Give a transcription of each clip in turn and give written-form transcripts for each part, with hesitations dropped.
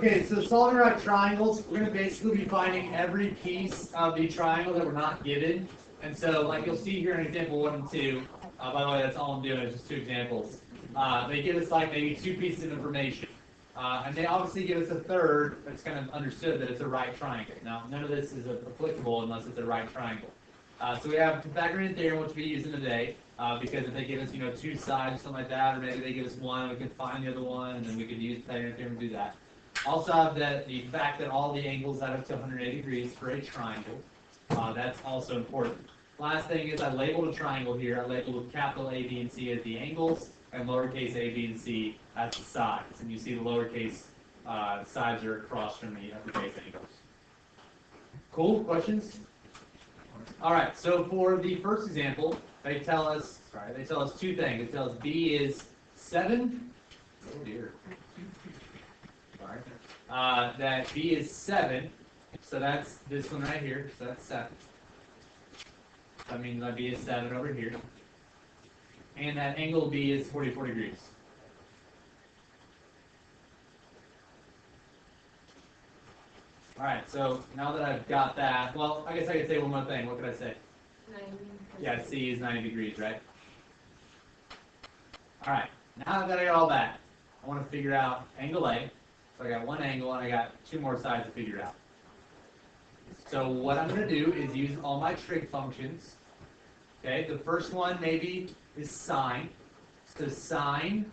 Okay, so solving right triangles, we're going to basically be finding every piece of the triangle that we're not given. And so, like you'll see here in example 1 and 2, by the way, that's all I'm doing, is just 2 examples. They give us like maybe 2 pieces of information. And they obviously give us a third that's kind of understood that it's a right triangle. Now, none of this is applicable unless it's a right triangle. So we have Pythagorean theorem, which we use in today, because if they give us, 2 sides or something like that, or maybe they give us one, we can find the other one, and then we could use Pythagorean theorem to do that. Also have the fact that all the angles add up to 180 degrees for a triangle. That's also important. Last thing is I labeled a triangle here. I labeled capital A, B, and C as the angles, and lowercase a, b, and c as the sides. And you see the lowercase sides are across from the uppercase angles. Cool? Questions? All right. So for the first example, they tell us 2 things. They tell us B is 7. Oh dear. That B is 7, so that's this one right here, so that's 7. So that means that B is 7 over here. And that angle B is 44 degrees. Alright, so now that I've got that, well, I guess I could say one more thing. What could I say? 90. Yeah, C is 90 degrees, right? Alright, now that I got all that, I want to figure out angle A. So I got one angle and I got 2 more sides to figure out. So what I'm going to do is use all my trig functions. Okay, the first one maybe is sine. So sine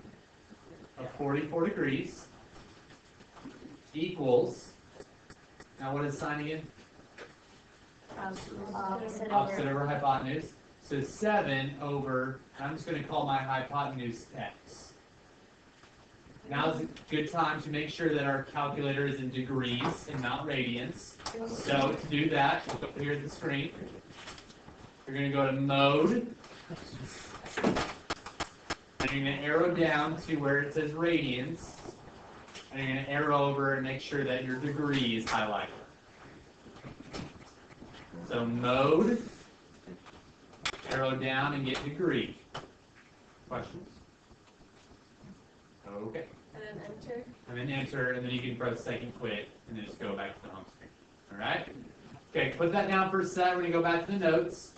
of 44 degrees equals, now what is sine again? Opposite over hypotenuse. So 7 over, I'm just going to call my hypotenuse x. Now is a good time to make sure that our calculator is in degrees and not radians. So to do that, look up here at the screen. You're going to go to mode. And you're going to arrow down to where it says radians. And you're going to arrow over and make sure that your degree is highlighted. So mode, arrow down and get degree. Questions? Okay. And then enter. And then enter, and then you can press second quit, and then just go back to the home screen. All right? Okay, put that down for a sec. We're going to go back to the notes.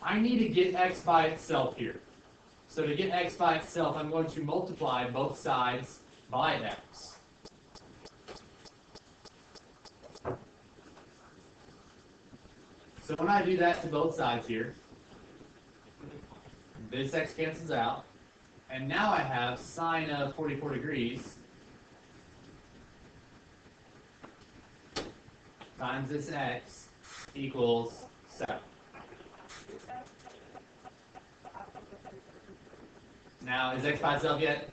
I need to get x by itself here. So to get x by itself, I'm going to multiply both sides by x. So when I do that to both sides here, this x cancels out. And now I have sine of 44 degrees times this x equals 7. Now, is x by itself yet?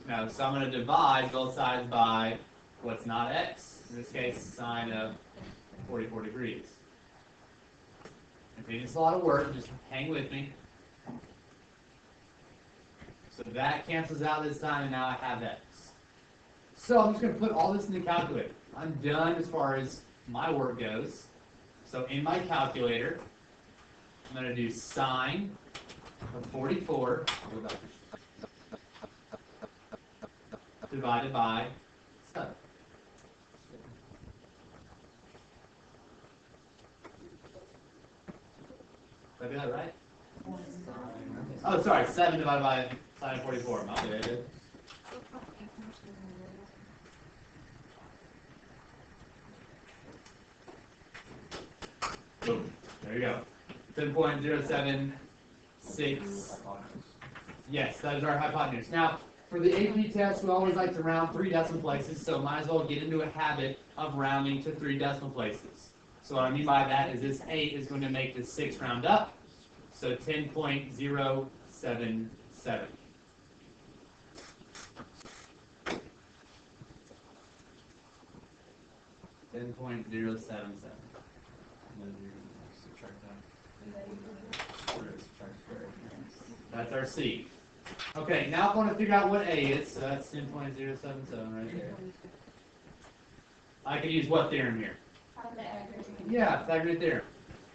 No, so I'm going to divide both sides by what's not x. In this case, sine of 44 degrees. Okay, it's a lot of work, just hang with me. So that cancels out this time, and now I have x. So I'm just going to put all this in the calculator. I'm done as far as my work goes. So in my calculator, I'm going to do sine of 44 divided by 7. Did I do that right? Oh, sorry, 7 divided by sine of 44. My bad. Boom. There you go. 10.076. Yes, that is our hypotenuse. Now, for the AP test, we always like to round 3 decimal places, so might as well get into a habit of rounding to 3 decimal places. So what I mean by that is this 8 is going to make this 6 round up, so 10.077. 10.077. That's our C. Okay, now I want to figure out what A is, so that's 10.077 right there. I could use what theorem here? Yeah, Pythagorean theorem.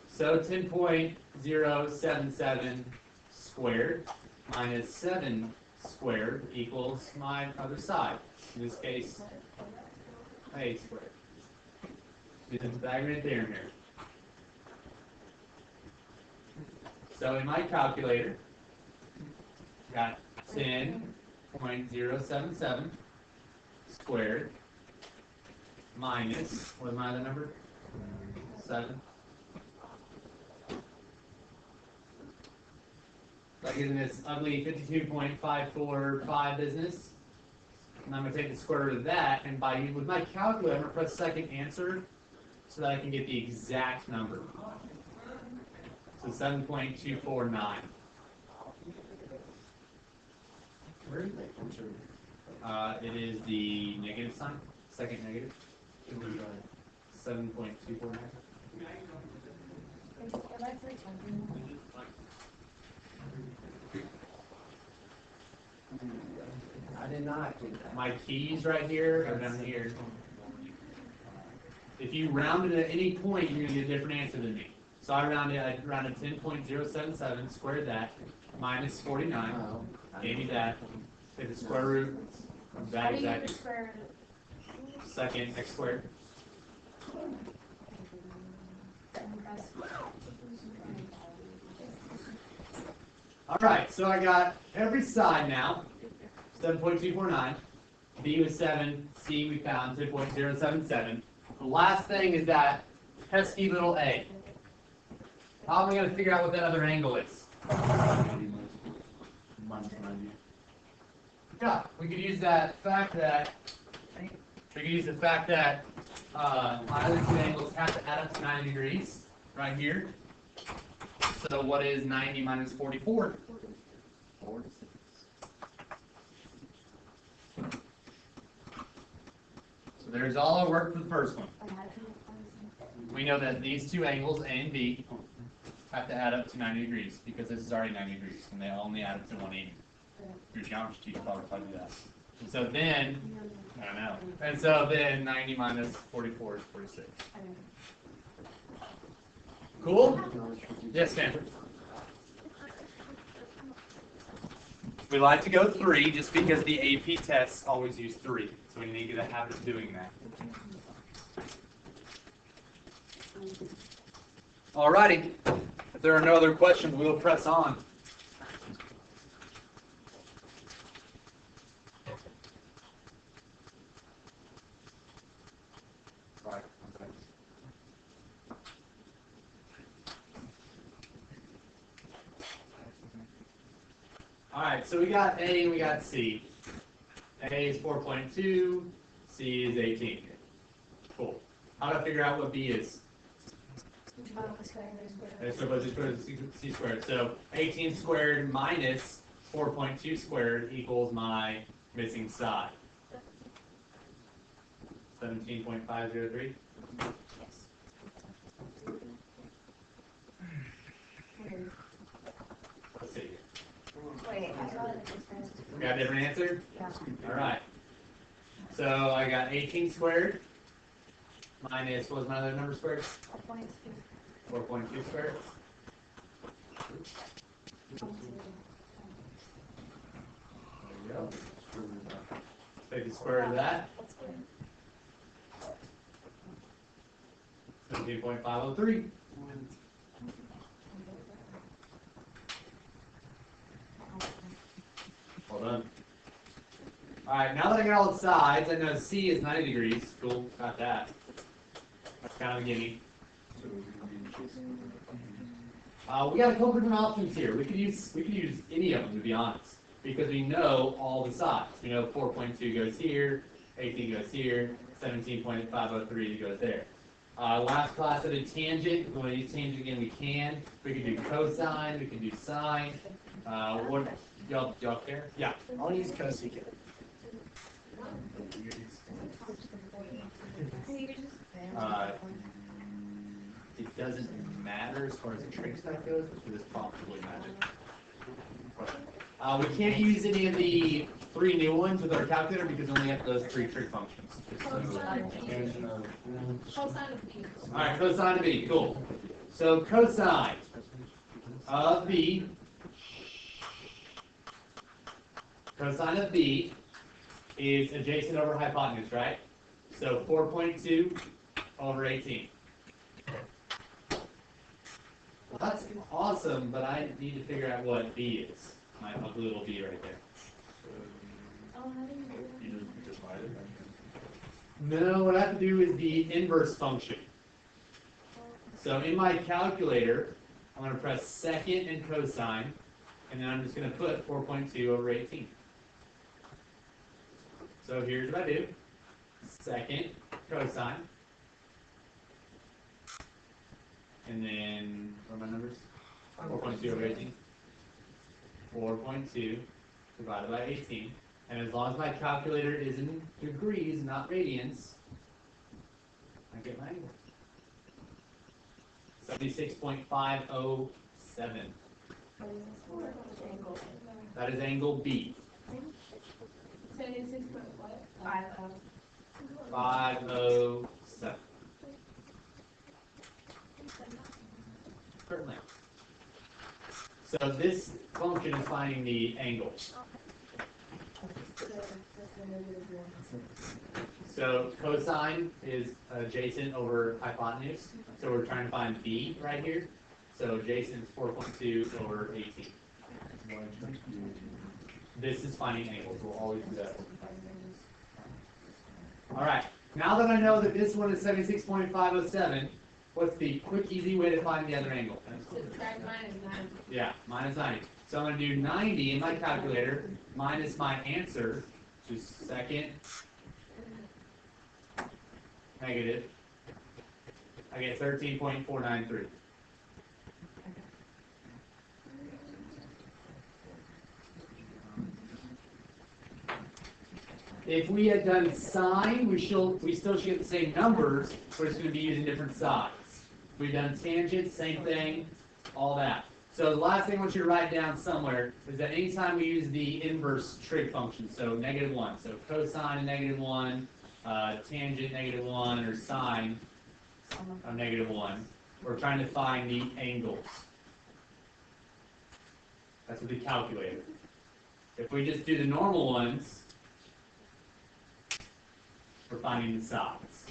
So 10.077 squared minus 7 squared equals my other side. In this case, a squared. This is Pythagorean theorem here. So in my calculator, got 10.077 squared minus, what is my other number? 7. That gives me this ugly 52.545 business. And I'm going to take the square root of that, and with my calculator, I'm going to press second answer so that I can get the exact number. So 7.249. It is the negative sign, second negative. 7.249. I did not do that. My keys right here are down here. If you round it at any point, you're going to get a different answer than me. So I rounded 10.077, squared that, minus 49, gave me that. Take the square root of that exact second x squared. All right, so I got every side now, 7.249. B was 7, C we found 10.077. The last thing is that pesky little a. How am I going to figure out what that other angle is? Yeah, we could use that fact that my other two angles have to add up to 90 degrees right here. So what is 90 minus 44? 46. So there's all our work for the first one. We know that these two angles, A and B, have to add up to 90 degrees because this is already 90 degrees and they only add up to 180. Your geometry teacher probably taught you that. And so then, I don't know. And so then 90 minus 44 is 46. Cool? Yes, Stanford. We like to go 3 just because the AP tests always use 3. So we need to get a habit of doing that. Alrighty. If there are no other questions, we'll press on. Alright, so we got A and we got C. A is 4.2, C is 18. Cool. How do I figure out what B is? C squared. So 18 squared minus 4.2 squared equals my missing side. 17.503. Let's see. We got a different answer? Yeah. All right. So I got 18 squared minus, what was my other number squared? 4.2 squared. There we go. Take the square root of that. 17.503. Well done. Alright, now that I got all the sides, I know C is 90 degrees. Cool, got that. That's kind of a gimme. We got a couple different options here. We could use any of them, to be honest, because we know all the sides. We know 4.2 goes here, 18 goes here, 17.503 goes there. Last class I did tangent. If we want to use tangent again, we can. We can do cosine. We can do sine. What y'all care? Yeah. I want to use cosecant. It doesn't matter as far as the trig stuff goes, but for this problem, it really matters. We can't use any of the 3 new ones with our calculator because we only have those 3 trig functions. Alright, cosine of B, cool. So cosine of B Cosine of B is adjacent over hypotenuse, right? So 4.2 over 18. Well, that's awesome, but I need to figure out what B is. My ugly little B right there. You just divide it. No, what I have to do is the inverse function. So in my calculator, I'm going to press second and cosine, and then I'm just going to put 4.2 over 18. So here's what I do. Second cosine. And then, what are my numbers? 4.2 over 18. 4.2 divided by 18. And as long as my calculator is in degrees, not radians, I get my angle. 76.507. That is angle B. 507. Certainly. So this function is finding the angle. So cosine is adjacent over hypotenuse. So we're trying to find B right here. So adjacent is 4.2 over 18. This is finding angles. We'll always do that. All right. Now that I know that this one is 76.507, what's the quick, easy way to find the other angle? Subtract minus 90. Yeah, minus 90. So I'm going to do 90 in my calculator minus my answer, which is second negative. I get 13.493. If we had done sine, we still should get the same numbers, but it's going to be using different sides. If we've done tangent, same thing, all that. So the last thing I want you to write down somewhere is that anytime we use the inverse trig function, so -1, so cosine of -1, tangent -1, or sine of -1, we're trying to find the angles. That's with the calculator. If we just do the normal ones, we're finding the sides.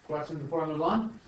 Questions before I move on?